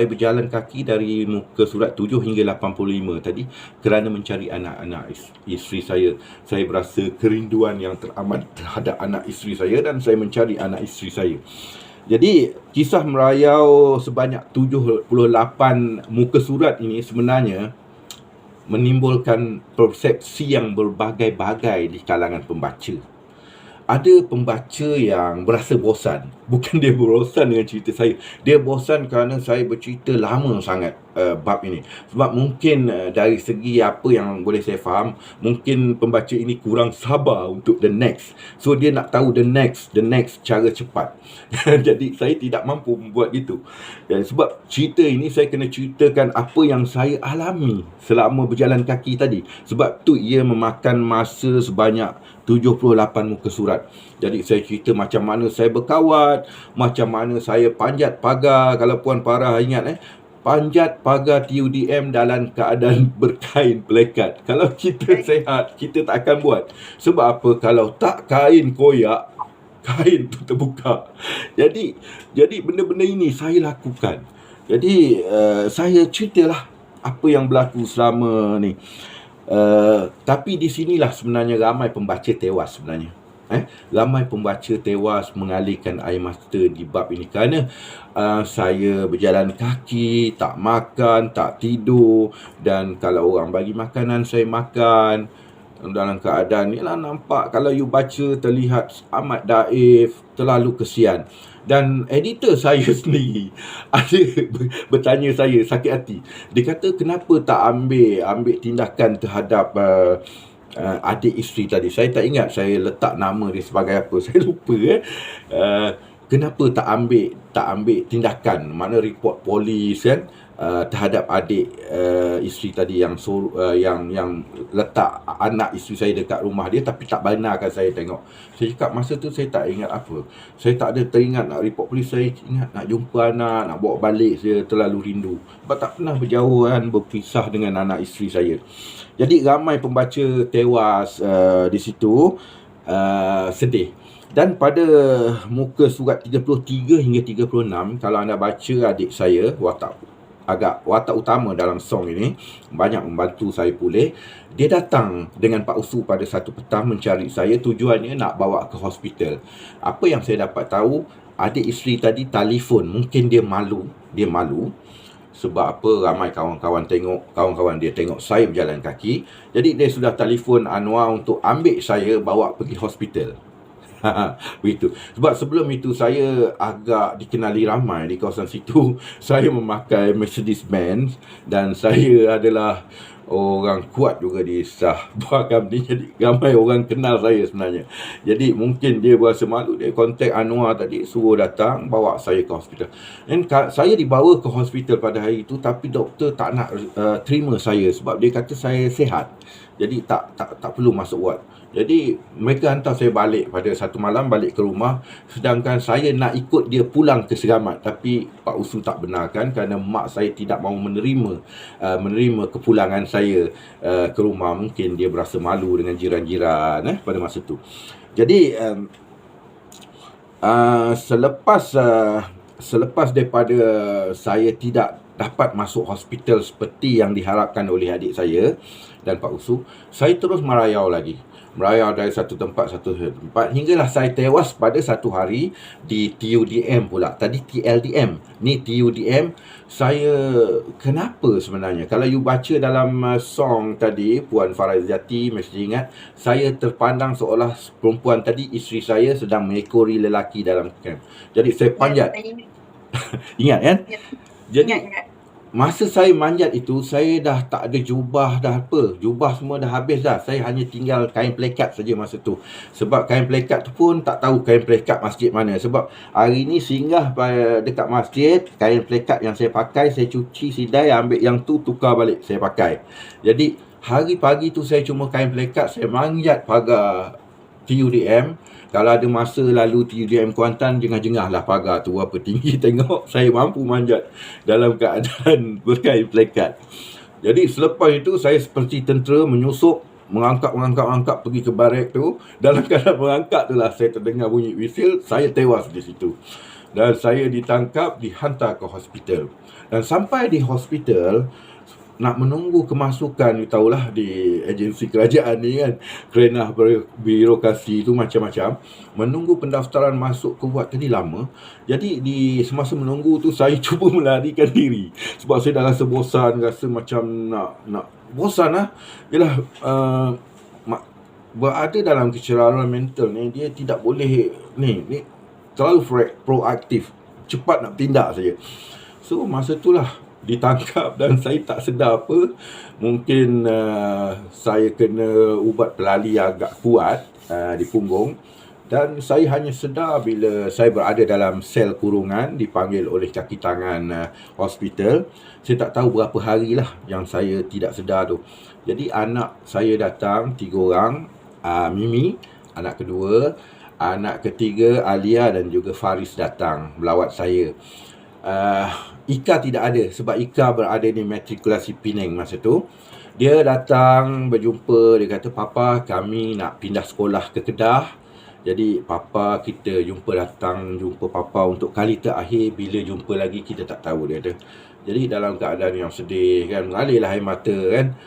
berjalan kaki dari muka surat 7 hingga 85 tadi kerana mencari anak-anak isteri saya. Saya berasa kerinduan yang teramat terhadap anak isteri saya, dan saya mencari anak isteri saya. Jadi kisah merayau sebanyak 78 muka surat ini sebenarnya menimbulkan persepsi yang berbagai-bagai di kalangan pembaca. Ada pembaca yang berasa bosan. Bukan dia bosan dengan cerita saya, dia bosan kerana saya bercerita lama sangat bab ini. Sebab mungkin dari segi apa yang boleh saya faham, mungkin pembaca ini kurang sabar untuk the next. So dia nak tahu the next cara cepat. Jadi saya tidak mampu membuat gitu. Dan sebab cerita ini saya kena ceritakan apa yang saya alami selama berjalan kaki tadi. Sebab tu ia memakan masa sebanyak 78 muka surat. Jadi saya cerita macam mana saya berkawat, macam mana saya panjat pagar. Kalau Puan Farah ingat, panjat pagar TUDM dalam keadaan berkain pelekat. Kalau kita sehat, kita tak akan buat. Sebab apa? Kalau tak kain koyak, kain tu terbuka. Jadi benda-benda ini saya lakukan. Jadi saya ceritalah apa yang berlaku selama ni. Tapi di sinilah sebenarnya ramai pembaca tewas sebenarnya. Ramai pembaca tewas mengalirkan air mata di bab ini kerana saya berjalan kaki, tak makan, tak tidur, dan kalau orang bagi makanan saya makan dalam keadaan ni lah, nampak kalau you baca terlihat amat daif, terlalu kesian. Dan editor saya sendiri ada bertanya saya sakit hati. Dia kata kenapa tak ambil tindakan terhadap adik isteri tadi. Saya tak ingat saya letak nama dia sebagai apa. Saya lupa kenapa tak ambil tindakan, mana report polis kan, terhadap adik isteri tadi yang letak anak isteri saya dekat rumah dia, tapi tak benarkan saya tengok. Saya cakap masa tu saya tak ingat apa. Saya tak ada teringat nak report polis. Saya ingat nak jumpa anak, nak bawa balik. Saya terlalu rindu. Sebab tak pernah berjauhan, berpisah dengan anak isteri saya. Jadi ramai pembaca tewas di situ, sedih. Dan pada muka surat 33 hingga 36, kalau anda baca adik saya, watak utama dalam song ini, banyak membantu saya pulih. Dia datang dengan Pak Usu pada satu petang mencari saya, tujuannya nak bawa ke hospital. Apa yang saya dapat tahu, adik isteri tadi telefon, mungkin dia malu. Sebab apa, ramai kawan-kawan dia tengok saya berjalan kaki. Jadi dia sudah telefon Anwar untuk ambil saya bawa pergi hospital. Begitu. Sebab sebelum itu saya agak dikenali ramai di kawasan situ. Saya memakai Mercedes-Benz dan saya adalah orang kuat juga di buah company. Jadi ramai orang kenal saya sebenarnya. Jadi mungkin dia berasa malu, dia kontak Anwar tadi, suruh datang bawa saya ke hospital. Dan saya dibawa ke hospital pada hari itu, tapi doktor tak nak terima saya sebab dia kata saya sihat. Jadi tak perlu masuk ward. Jadi mereka hantar saya balik pada satu malam, balik ke rumah. Sedangkan saya nak ikut dia pulang ke Seramat, tapi Pak Usu tak benarkan kerana mak saya tidak mahu menerima kepulangan saya ke rumah. Mungkin dia berasa malu dengan jiran-jiran pada masa itu. Jadi selepas daripada saya tidak dapat masuk hospital seperti yang diharapkan oleh adik saya dan Pak Usu, saya terus merayau dari satu tempat hinggalah saya tewas pada satu hari di TUDM pula. Tadi TLDM, ni TUDM. Saya kenapa sebenarnya, kalau you baca dalam song tadi Puan Farizati, mesti ingat saya terpandang seolah perempuan tadi, isteri saya sedang mengekori lelaki dalam camp. Jadi saya panjat. Ingat kan? Jadi masa saya manjat itu, saya dah tak ada jubah, jubah semua dah habis dah. Saya hanya tinggal kain plekat saja masa tu. Sebab kain plekat tu pun tak tahu kain plekat masjid mana. Sebab hari ni singgah dekat masjid, kain plekat yang saya pakai, saya cuci sidai, ambil yang tu tukar balik, saya pakai. Jadi hari pagi tu saya cuma kain plekat, saya manjat pagar TUDM. Kalau ada masa lalu TUDM Kuantan, jengah-jengah lah pagar tu berapa tinggi, tengok saya mampu manjat dalam keadaan berkain plekat. Jadi selepas itu saya seperti tentera menyusup, mengangkat pergi ke barak tu. Dalam keadaan mengangkat tu lah saya terdengar bunyi whistle, saya tewas di situ. Dan saya ditangkap, dihantar ke hospital. Dan sampai di hospital, nak menunggu kemasukan, you tahulah di agensi kerajaan ni kan, kerana birokrasi tu macam-macam. Menunggu pendaftaran masuk ke ward tadi lama. Jadi di semasa menunggu tu saya cuba melarikan diri. Sebab saya dah rasa bosan, rasa macam nak bosan lah. Yalah, berada dalam kecerahan mental ni, dia tidak boleh ni terlalu proaktif, cepat nak tindak saja. So masa itulah ditangkap dan saya tak sedar apa. Mungkin saya kena ubat pelali agak kuat di punggung. Dan saya hanya sedar bila saya berada dalam sel kurungan, dipanggil oleh kaki tangan hospital. Saya tak tahu berapa hari lah yang saya tidak sedar tu. Jadi anak saya datang, 3 orang. Mimi, anak kedua. Anak ketiga, Alia dan juga Faris datang melawat saya. Ika tidak ada sebab Ika berada di matrikulasi Penang masa tu. Dia datang berjumpa, dia kata, "Papa, kami nak pindah sekolah ke Kedah. Jadi papa kita datang jumpa papa untuk kali terakhir, bila jumpa lagi kita tak tahu," dia kata. Jadi dalam keadaan yang sedih kan, mengalirlah air mata kan.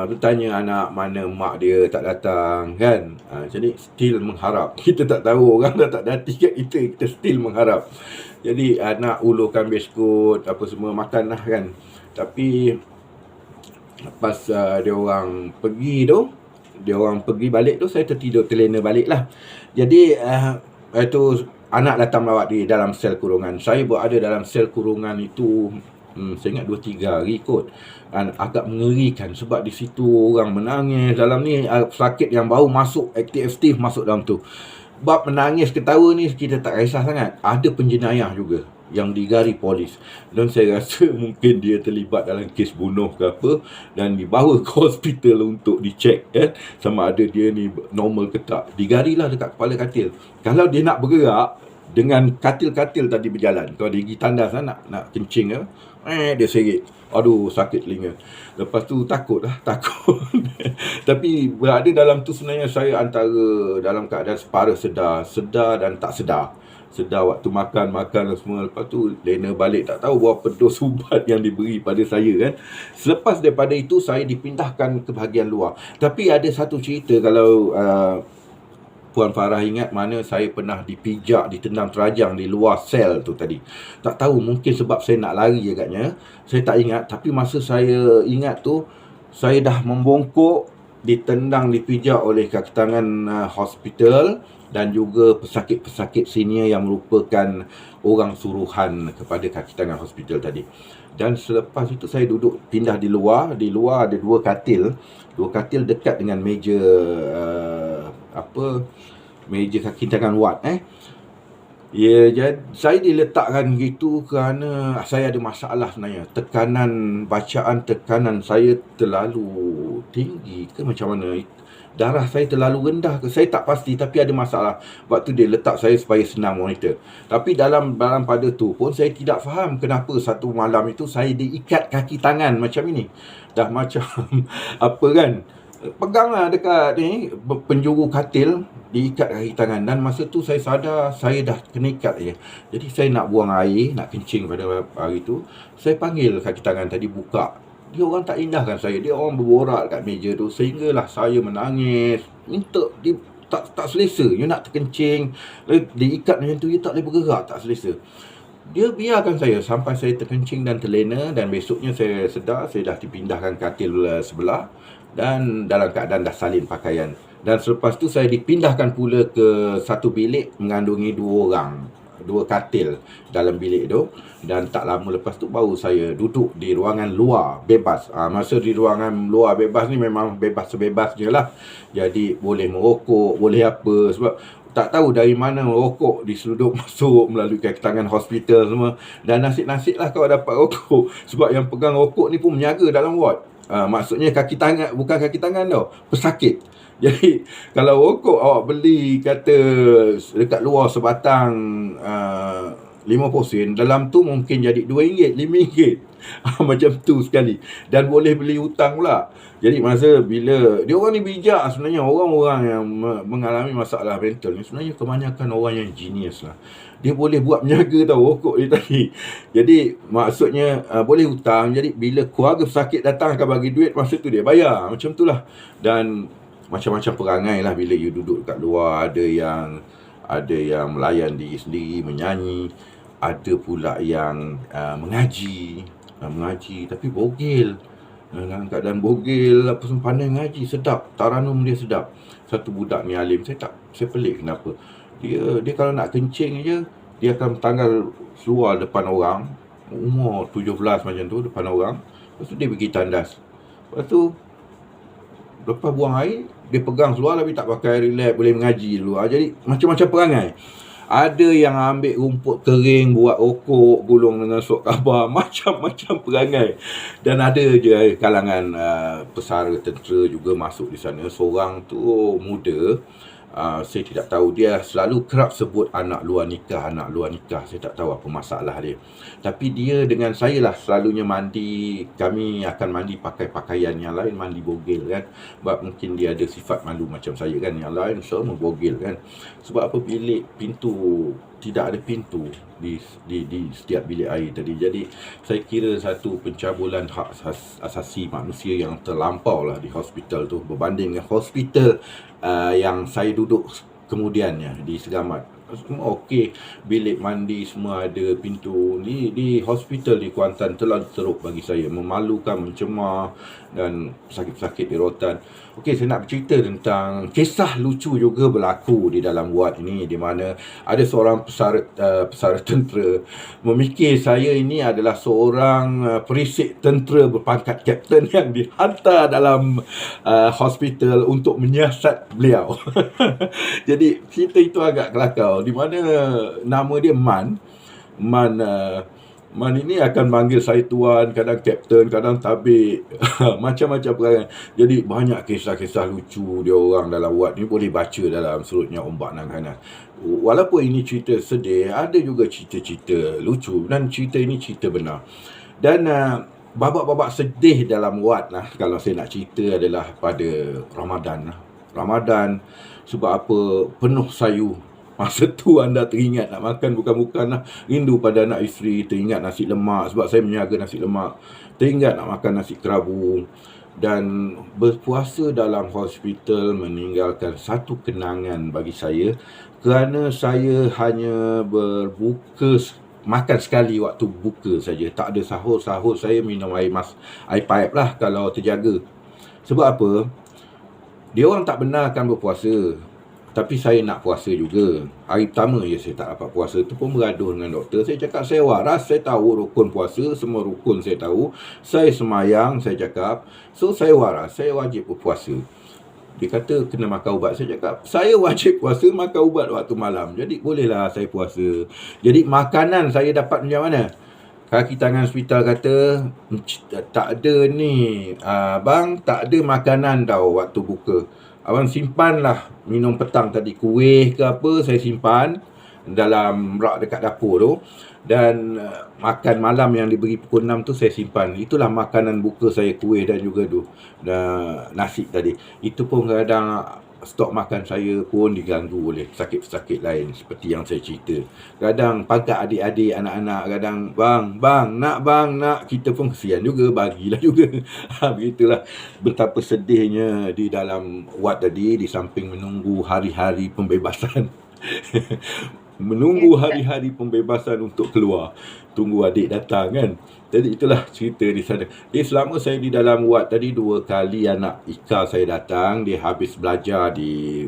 bertanya anak mana mak dia tak datang kan. Jadi still mengharap. Kita tak tahu orang dah tak dati kat kita still mengharap. Jadi nak ulurkan biskut apa semua makan lah kan. Tapi lepas dia orang pergi balik tu, saya terlena balik lah. Jadi itu anak datang melawat di dalam sel kurungan. Saya berada dalam sel kurungan itu saya ingat 2-3 hari kot. Agak mengerikan sebab di situ orang menangis dalam ni, sakit yang baru masuk, aktif masuk dalam tu. Bab menangis ketawa ni kita tak kisah sangat. Ada penjenayah juga yang digari polis, dan saya rasa mungkin dia terlibat dalam kes bunuh ke apa, dan dibawa ke hospital untuk dicek kan, sama ada dia ni normal ke tak. Digarilah dekat kepala katil. Kalau dia nak bergerak dengan katil-katil tadi berjalan, kalau dia pergi tandas nak kencing ke, dia serit. Aduh, sakit telinga. Lepas tu takut. Tapi berada dalam tu sebenarnya saya antara dalam keadaan separuh sedar dan tak sedar. Sedar waktu makan semua. Lepas tu lena balik, tak tahu berapa dos ubat yang diberi pada saya kan. Selepas daripada itu saya dipindahkan ke bahagian luar. Tapi ada satu cerita, kalau Puan Farah ingat, mana saya pernah dipijak, ditendang terajang di luar sel tu tadi. Tak tahu, mungkin sebab saya nak lari agaknya. Saya tak ingat, tapi masa saya ingat tu, saya dah membongkok, ditendang, dipijak oleh kaki tangan hospital dan juga pesakit-pesakit senior yang merupakan orang suruhan kepada kaki tangan hospital tadi. Dan selepas itu saya duduk pindah di luar. Di luar ada dua katil dekat dengan meja meja kaki tangan ward ya. Jadi saya diletakkan gitu kerana saya ada masalah sebenarnya. Tekanan saya terlalu tinggi ke macam mana, darah saya terlalu rendah ke, saya tak pasti, tapi ada masalah. Waktu dia letak saya supaya senang monitor. Tapi dalam pada tu pun saya tidak faham kenapa satu malam itu saya diikat kaki tangan macam ini. Dah macam apa kan, peganglah dekat ni penjuru katil, diikat kaki tangan. Dan masa tu saya sadar saya dah kena ikat je. Jadi saya nak buang air, nak kencing pada hari tu, saya panggil kaki tangan tadi buka. Dia orang tak indahkan saya. Dia orang berborak kat meja tu, sehinggalah saya menangis, minta dia tak selesa. You nak terkencing, diikat macam tu, you tak boleh bergerak, tak selesa. Dia biarkan saya sampai saya terkencing dan terlena. Dan besoknya saya sedar, saya dah dipindahkan katil sebelah dan dalam keadaan dah salin pakaian. Dan selepas tu saya dipindahkan pula ke satu bilik mengandungi 2 orang, 2 katil dalam bilik tu. Dan tak lama lepas tu baru saya duduk di ruangan luar bebas. Masa di ruangan luar bebas ni memang bebas sebebas je lah. Jadi boleh merokok, boleh apa. Sebab tak tahu dari mana rokok diseluduk masuk melalui kaki tangan hospital semua. Dan nasib-nasib lah kau dapat rokok. Sebab yang pegang rokok ni pun menjaga dalam ward. Maksudnya kaki tangan, bukan kaki tangan tau, pesakit. Jadi kalau rokok awak beli kata dekat luar sebatang 50 sen, dalam tu mungkin jadi RM2, RM5. Macam tu sekali. Dan boleh beli hutang pula. Jadi masa bila dia orang ni bijak sebenarnya, orang-orang yang mengalami masalah mental ni sebenarnya kebanyakan orang yang genius lah. Dia boleh buat menjaga tau rokok dia tadi. Jadi maksudnya boleh hutang. Jadi bila keluarga pesakit datang akan bagi duit, masa tu dia bayar. Macam tu lah. Dan macam-macam perangai lah bila you duduk kat luar. Ada yang melayan diri sendiri, menyanyi. Ada pula yang mengaji tapi bogil. Dalam keadaan bogil, apa semua, pandai ngaji, sedap. Taranum dia sedap. Satu budak ni alim, saya pelik kenapa. Dia kalau nak kencing je, dia akan tanggal keluar depan orang, umur 17 macam tu, depan orang. Lepas tu dia pergi tandas. Lepas tu lepas buang air, dia pegang keluar tapi tak pakai relax, boleh mengaji dulu. Jadi macam-macam perangai. Ada yang ambil rumput kering buat rokok, gulung dengan sok khabar, macam-macam perangai. Dan ada je kalangan pesara tentera juga masuk di sana. Seorang tu muda, saya tidak tahu, dia selalu kerap sebut anak luar nikah. Saya tak tahu apa masalah dia. Tapi dia dengan saya lah selalunya mandi. Kami akan mandi pakai pakaian, yang lain mandi bogil kan. Sebab mungkin dia ada sifat malu macam saya kan. Yang lain semua bogil kan. Sebab apa, bilik pintu tidak ada pintu di setiap bilik air tadi. Jadi saya kira satu pencabulan hak asasi manusia yang terlampau lah di hospital tu, berbanding dengan hospital yang saya duduk kemudiannya di Segamat. Semua okey, bilik mandi semua ada, pintu. Di hospital di Kuantan terlalu teruk bagi saya, memalukan, mencemar dan sakit-sakit di rotan. Okey, saya nak bercerita tentang kisah lucu juga berlaku di dalam ward ini, di mana ada seorang pesara tentera memikir saya ini adalah seorang perisik tentera berpangkat kapten yang dihantar dalam hospital untuk menyiasat beliau. Jadi cerita itu agak kelakar, di mana nama dia Man ini akan panggil saya tuan, kadang kapten, kadang tabik, macam-macam perangai. Jadi banyak kisah-kisah lucu dia orang dalam wad ni, boleh baca dalam Surutnya Ombak Nan Ganas. Walaupun ini cerita sedih, ada juga cerita-cerita lucu, dan cerita ini cerita benar. Dan babak-babak sedih dalam wad lah, kalau saya nak cerita, adalah pada Ramadan. Sebab apa? Penuh sayu. Masa tu anda teringat nak makan, bukan-bukan lah, rindu pada anak isteri, teringat nasi lemak, sebab saya meniaga nasi lemak, teringat nak makan nasi kerabu. Dan berpuasa dalam hospital meninggalkan satu kenangan bagi saya, kerana saya hanya makan sekali waktu buka saja, tak ada sahur. Saya minum air pipe lah kalau terjaga. Sebab apa? Dia orang tak benarkan berpuasa, tapi saya nak puasa juga. Hari pertama je saya tak dapat puasa, tu pun beraduh dengan doktor. Saya cakap saya waras, saya tahu rukun puasa, semua rukun saya tahu. Saya semayang, saya cakap, so saya waras, saya wajib berpuasa. Dia kata kena makan ubat. Saya cakap saya wajib puasa, makan ubat waktu malam, jadi bolehlah saya puasa. Jadi makanan saya dapat macam mana? Kaki tangan hospital kata, tak ada ni abang, tak ada makanan tau waktu buka. Abang simpanlah minum petang tadi, kuih ke apa, saya simpan dalam rak dekat dapur tu. Dan makan malam yang diberi pukul 6 tu saya simpan. Itulah makanan buka saya, kuih dan juga nasi tadi. Itu pun kadang stok makan saya pun diganggu oleh sakit-sakit lain, seperti yang saya cerita. Kadang pangkat adik-adik, anak-anak, kadang bang, nak, kita pun kesian juga, bagilah juga. Begitulah betapa sedihnya di dalam wad tadi, di samping menunggu hari-hari pembebasan. Menunggu hari-hari pembebasan untuk keluar, tunggu adik datang kan. Jadi itulah cerita di sana. Jadi selama saya di dalam wad tadi, 2 kali anak Ika saya datang. Dia habis belajar di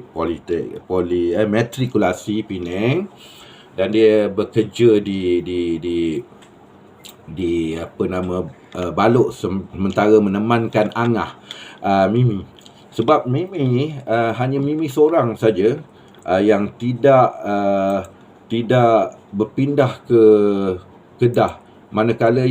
matrikulasi Penang, dan dia bekerja di Balok, sementara menemankan Angah, Mimi. Sebab Mimi hanya Mimi seorang saja yang tidak berpindah ke Kedah, manakala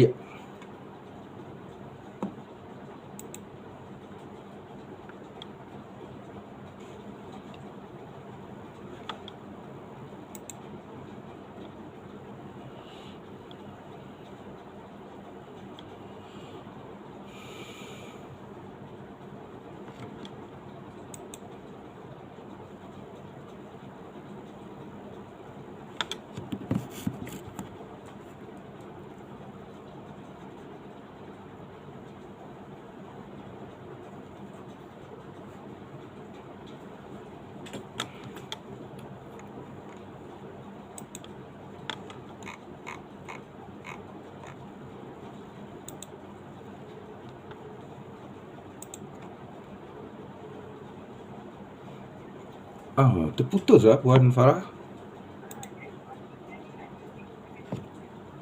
terputus lah Puan Farah.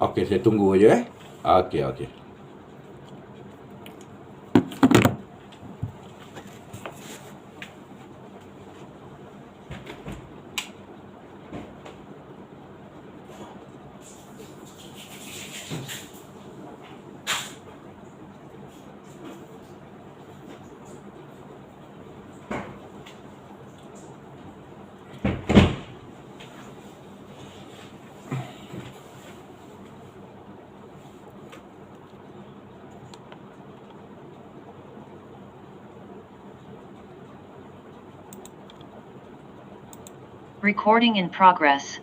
Okey, saya tunggu aja Okey. Recording in progress.